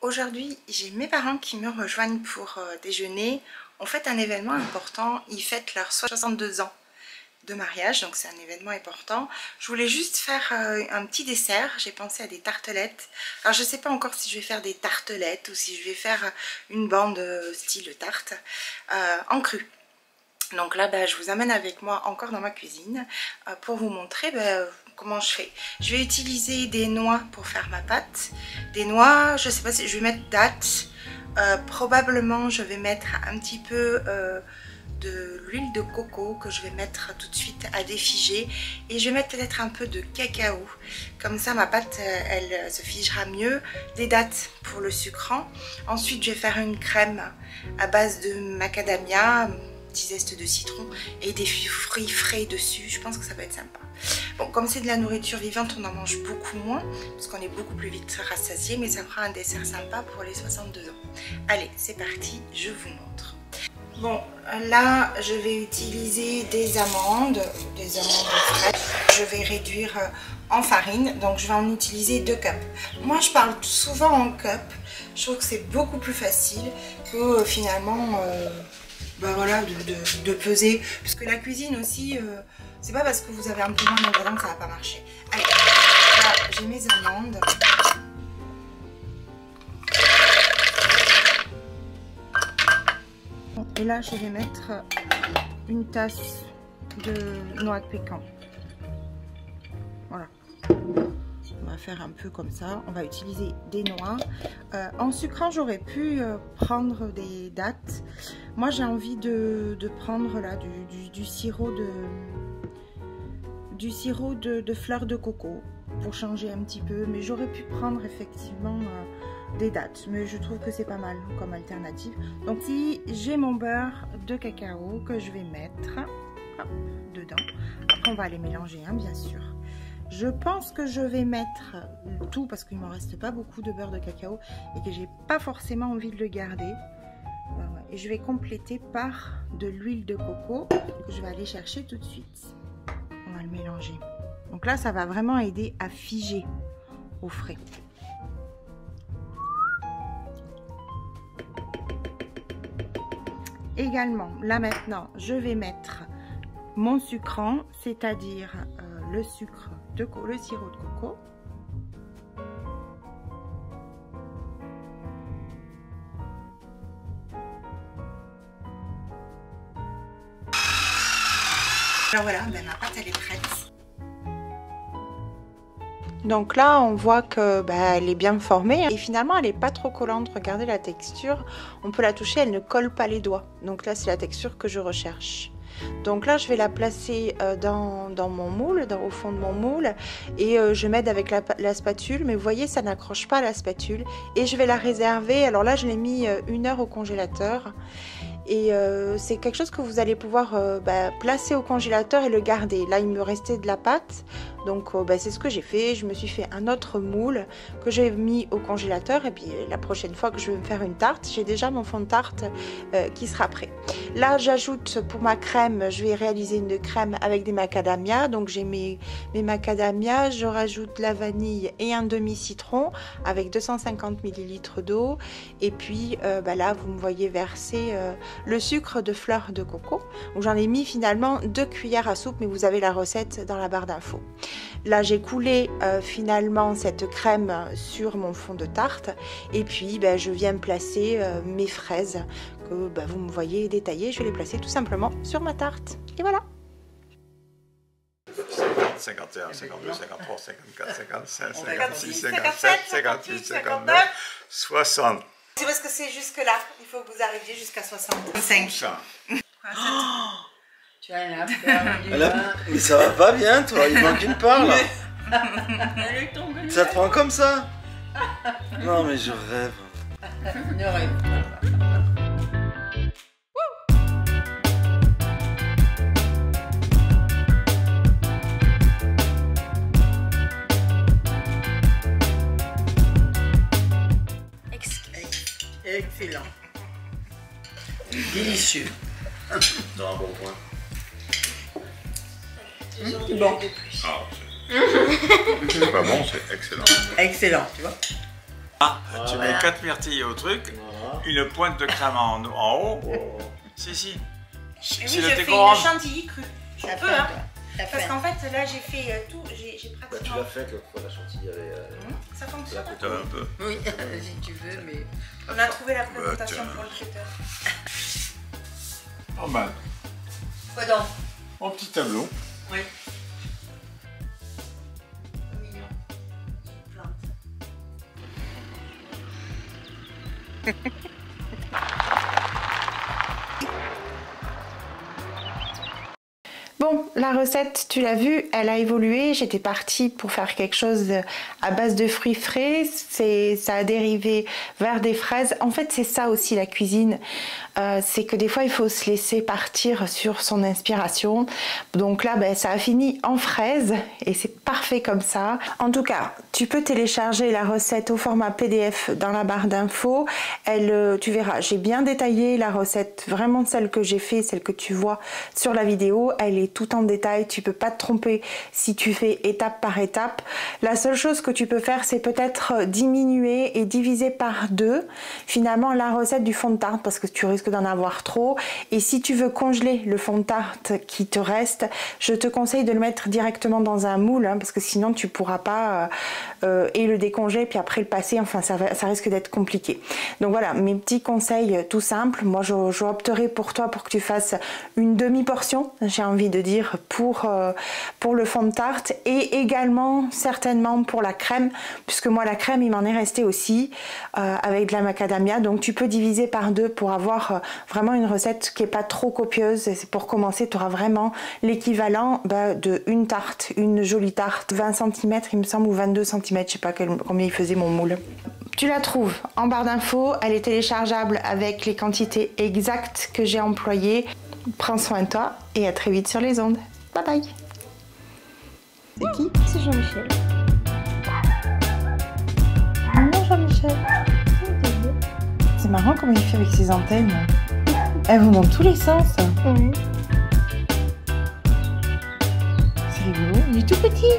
Aujourd'hui, j'ai mes parents qui me rejoignent pour déjeuner. On fête un événement important, ils fêtent leurs 62 ans de mariage, donc c'est un événement important. Je voulais juste faire un petit dessert, j'ai pensé à des tartelettes. Alors je ne sais pas encore si je vais faire des tartelettes ou si je vais faire une bande style tarte en cru. Donc là, je vous amène avec moi encore dans ma cuisine pour vous montrer comment je fais. Je vais utiliser des noix pour faire ma pâte. Des noix, je sais pas si je vais mettre dattes. Probablement je vais mettre un petit peu de l'huile de coco que je vais mettre tout de suite à défiger. Et je vais mettre peut-être un peu de cacao. Comme ça ma pâte elle se figera mieux. Des dattes pour le sucrant. Ensuite je vais faire une crème à base de macadamia, petit zeste de citron et des fruits frais dessus. Je pense que ça va être sympa. Bon, comme c'est de la nourriture vivante, on en mange beaucoup moins parce qu'on est beaucoup plus vite rassasié, mais ça fera un dessert sympa pour les 62 ans. Allez, c'est parti, je vous montre. Bon, là, je vais utiliser des amandes fraîches. Je vais réduire en farine, donc je vais en utiliser 2 cups. Moi, je parle souvent en cup. Je trouve que c'est beaucoup plus facile que finalement voilà, de peser, puisque la cuisine aussi, c'est pas parce que vous avez un peu moins d'ingrédients que ça va pas marcher. Allez, là j'ai mes amandes. Et là je vais mettre une tasse de noix de pécan. Voilà. On va faire un peu comme ça. On va utiliser des noix. En sucrant, j'aurais pu prendre des dattes. Moi, j'ai envie de prendre là du sirop de fleurs de coco pour changer un petit peu. Mais j'aurais pu prendre effectivement des dattes. Mais je trouve que c'est pas mal comme alternative. Donc, si j'ai mon beurre de cacao que je vais mettre dedans. Après, on va les mélanger, hein, bien sûr. Je pense que je vais mettre tout parce qu'il ne me reste pas beaucoup de beurre de cacao et que j'ai pas forcément envie de le garder. Et je vais compléter par de l'huile de coco que je vais aller chercher tout de suite. On va le mélanger. Donc là, ça va vraiment aider à figer au frais. Également, là maintenant, je vais mettre mon sucrant, c'est-à-dire le sucre le sirop de coco. Alors voilà, ma pâte elle est prête. Donc là on voit que elle est bien formée et finalement elle n'est pas trop collante. Regardez la texture, on peut la toucher, elle ne colle pas les doigts. Donc là c'est la texture que je recherche. Donc là je vais la placer dans mon moule, au fond de mon moule, et je m'aide avec la spatule, mais vous voyez ça n'accroche pas à la spatule, et je vais la réserver. Alors là je l'ai mis 1 heure au congélateur, et c'est quelque chose que vous allez pouvoir placer au congélateur et le garder. Là il me restait de la pâte, donc c'est ce que j'ai fait. Je me suis fait un autre moule que j'ai mis au congélateur, et puis la prochaine fois que je vais me faire une tarte, j'ai déjà mon fond de tarte qui sera prêt. Là j'ajoute pour ma crème, je vais réaliser une crème avec des macadamias. Donc j'ai mes macadamias, je rajoute la vanille et un demi-citron avec 250 ml d'eau. Et puis là vous me voyez verser le sucre de fleurs de coco. J'en ai mis finalement 2 cuillères à soupe, mais vous avez la recette dans la barre d'infos. Là j'ai coulé finalement cette crème sur mon fond de tarte, et puis je viens placer mes fraises que vous me voyez détaillées. Je vais les placer tout simplement sur ma tarte, et voilà. 51, 52, 53, 54, 55, 56, 57, 58, 59, 60. C'est parce que c'est jusque là, il faut que vous arriviez jusqu'à 65. Tu as la peur. Mais ça va pas bien, toi, il manque une part là. Ça te prend comme ça? Non mais je rêve. Ne rêve pas. Excellent. Délicieux. Dans un bon point. Bon. C'est pas bon, c'est excellent. Excellent, tu vois. Ah, Voilà. tu mets 4 myrtilles au truc, Voilà. une pointe de crème en haut. Oh. Si. Oui, C'est je le fais décorum. une chantilly crue. Je T'as peux, fait, hein. toi. T'as Parce fait. qu'en fait, là, j'ai fait tout. J'ai Bah, tu pratiquement. l'as fait l'autre fois, la chantilly. Ça fonctionne. T'as un peu. Oui, si tu veux, mais... On a trouvé la présentation pour le traiteur. Pas mal. Quoi donc? Mon petit tableau. Oui. Mignon. Plante. Bon, la recette, tu l'as vu, elle a évolué. J'étais partie pour faire quelque chose à base de fruits frais. Ça a dérivé vers des fraises. En fait, c'est ça aussi la cuisine. C'est que des fois, il faut se laisser partir sur son inspiration. Donc là, ça a fini en fraises et c'est parfait comme ça. En tout cas, tu peux télécharger la recette au format PDF dans la barre d'infos. Tu verras, j'ai bien détaillé la recette, vraiment celle que j'ai fait, celle que tu vois sur la vidéo. Elle est tout en détail, tu peux pas te tromper si tu fais étape par étape. La seule chose que tu peux faire, c'est peut-être diminuer et diviser par 2 finalement la recette du fond de tarte parce que tu risques d'en avoir trop. Et si tu veux congeler le fond de tarte qui te reste, je te conseille de le mettre directement dans un moule parce que sinon tu pourras pas et le décongeler puis après le passer, enfin ça risque d'être compliqué. Donc voilà, mes petits conseils tout simples. Moi j'opterai pour toi pour que tu fasses une demi-portion, j'ai envie de dire, pour le fond de tarte et également certainement pour la crème, puisque moi la crème il m'en est resté aussi avec de la macadamia, donc tu peux diviser par 2 pour avoir vraiment une recette qui est pas trop copieuse. Et pour commencer, tu auras vraiment l'équivalent de une tarte, une jolie tarte, 20 cm il me semble, ou 22 cm, je sais pas combien il faisait mon moule. Tu la trouves en barre d'infos, elle est téléchargeable avec les quantités exactes que j'ai employées. Prends soin de toi et à très vite sur les ondes. Bye bye. C'est qui? C'est Jean-Michel. Non, Jean-Michel. C'est marrant comment il fait avec ses antennes. Elles vont dans tous les sens. C'est rigolo. Il est tout petit.